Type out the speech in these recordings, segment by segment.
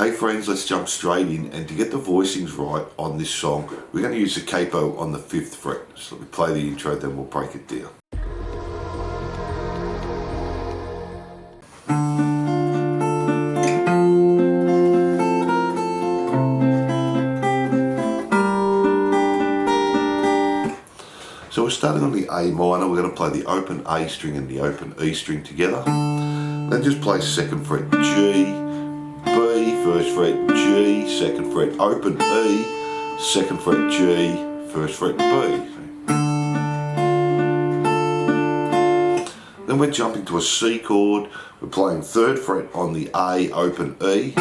Hey friends, let's jump straight in, and to get the voicings right on this song, we're going to use the capo on the 5th fret. So let me play the intro, then we'll break it down. So we're starting on the A minor. We're going to play the open A string and the open E string together. Then just play 2nd fret G, B, 1st fret G, 2nd fret open E, 2nd fret G, 1st fret B. Then we're jumping to a C chord. We're playing 3rd fret on the A, open E,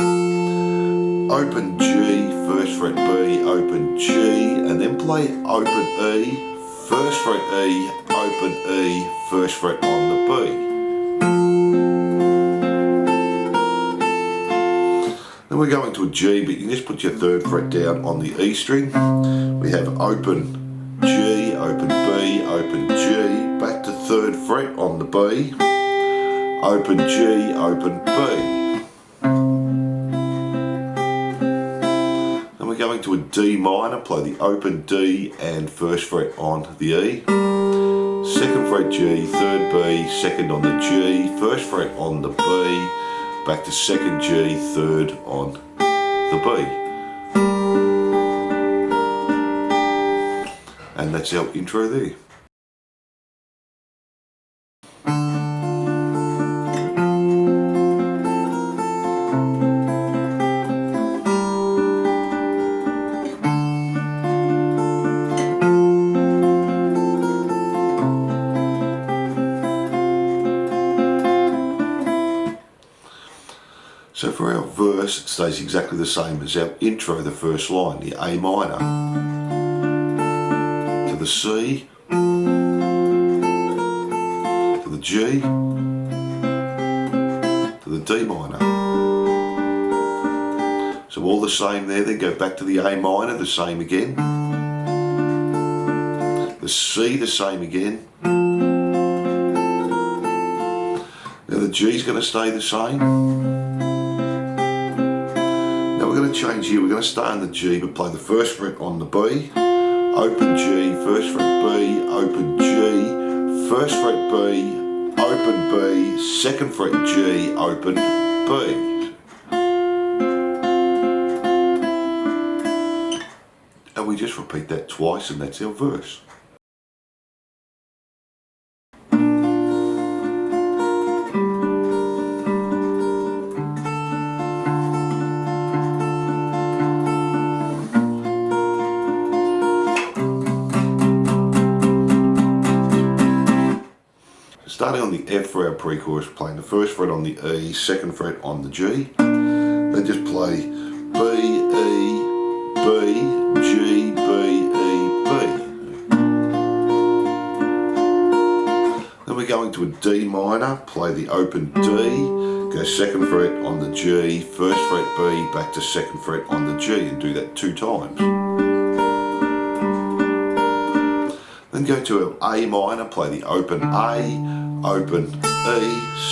open G, 1st fret B, open G, and then play open E, 1st fret E, open E, 1st fret on the B. Then we're going to a G, but you just put your 3rd fret down on the E string. We have open G, open B, open G, back to 3rd fret on the B, open G, open B. Going to a D minor, play the open D and 1st fret on the E, 2nd fret G, 3rd B, 2nd on the G, 1st fret on the B, back to 2nd G, 3rd on the B. And that's our intro there. So for our verse, it stays exactly the same as our intro, the first line, the A minor, to the C, to the G, to the D minor. So all the same there, then go back to the A minor, the same again, the C, the same again. Now the G's going to stay the same. We're going to change here. We're going to start on the G, but play the 1st fret on the B, open G, 1st fret B, open G, 1st fret B, open B, 2nd fret G, open B. And we just repeat that twice, and that's our verse. Starting on the F for our pre-chorus, playing the 1st fret on the E, 2nd fret on the G. Then just play B, E, B, G, B, E, B. Then we're going to a D minor, play the open D, go 2nd fret on the G, 1st fret B, back to 2nd fret on the G, and do that 2 times. Then go to our A minor, play the open A, open E,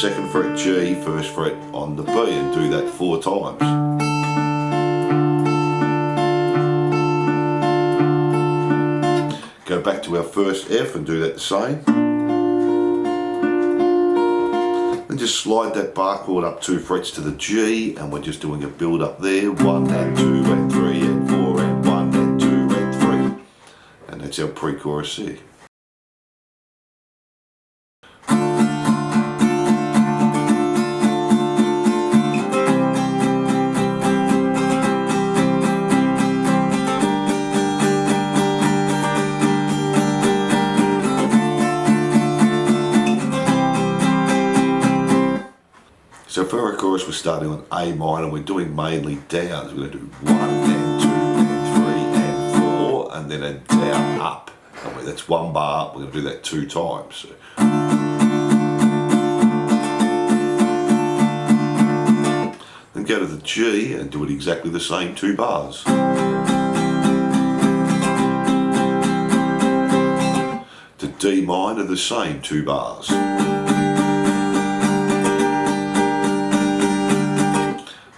2nd fret G, 1st fret on the B, and do that 4 times. Go back to our first F and do that the same. Then just slide that bar chord up 2 frets to the G, and we're just doing a build up there, 1 and 2 and 3 and 4 and 1 and 2 and 3. And that's our pre-chorus there. So for our chorus, we're starting on A minor. We're doing mainly downs. We're going to do 1 and 2 and 3 and 4, and then a down up. And that's 1 bar up. We're going to do that 2 times. So. Then go to the G and do it exactly the same 2 bars. To D minor, the same 2 bars.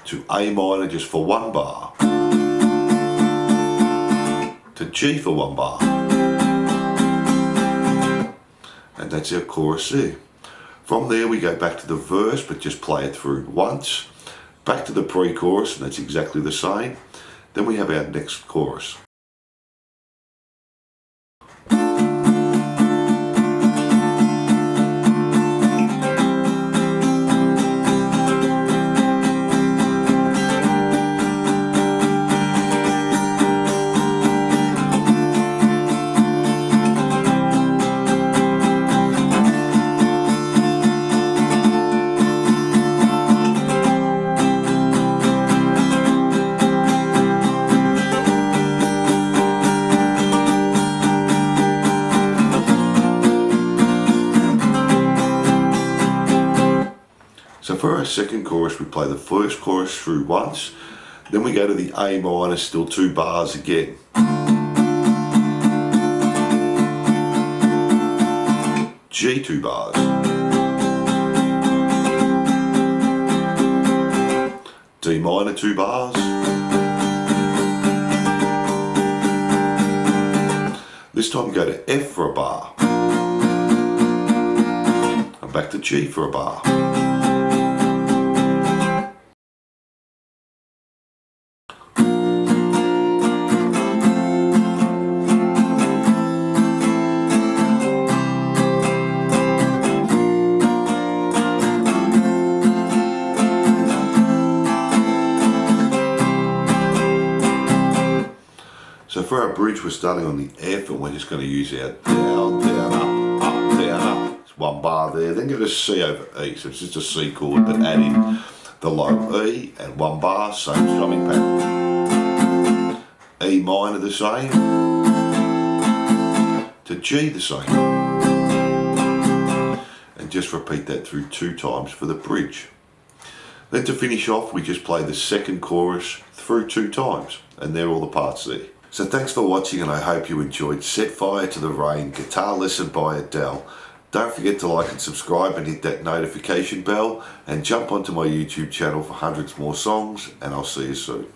To A minor just for one bar, to G for one bar, and that's our chorus there. From there we go back to the verse, but just play it through once, back to the pre-chorus, and that's exactly the same. Then we have our next chorus. So for our second chorus, we play the first chorus through once, then we go to the A minor, still 2 bars again. G 2 bars. D minor 2 bars. This time go to F for a bar. And back to G for a bar. So for our bridge, we're starting on the F, and we're just going to use our down, down, up, down, up. It's one bar there. Then go to C over E. So it's just a C chord, but add in the low E and one bar, same strumming pattern. E minor the same. To G the same. And just repeat that through 2 times for the bridge. Then to finish off, we just play the second chorus through 2 times. And they're all the parts there. So thanks for watching, and I hope you enjoyed Set Fire to the Rain guitar lesson by Adele. Don't forget to like and subscribe and hit that notification bell, and jump onto my YouTube channel for hundreds more songs, and I'll see you soon.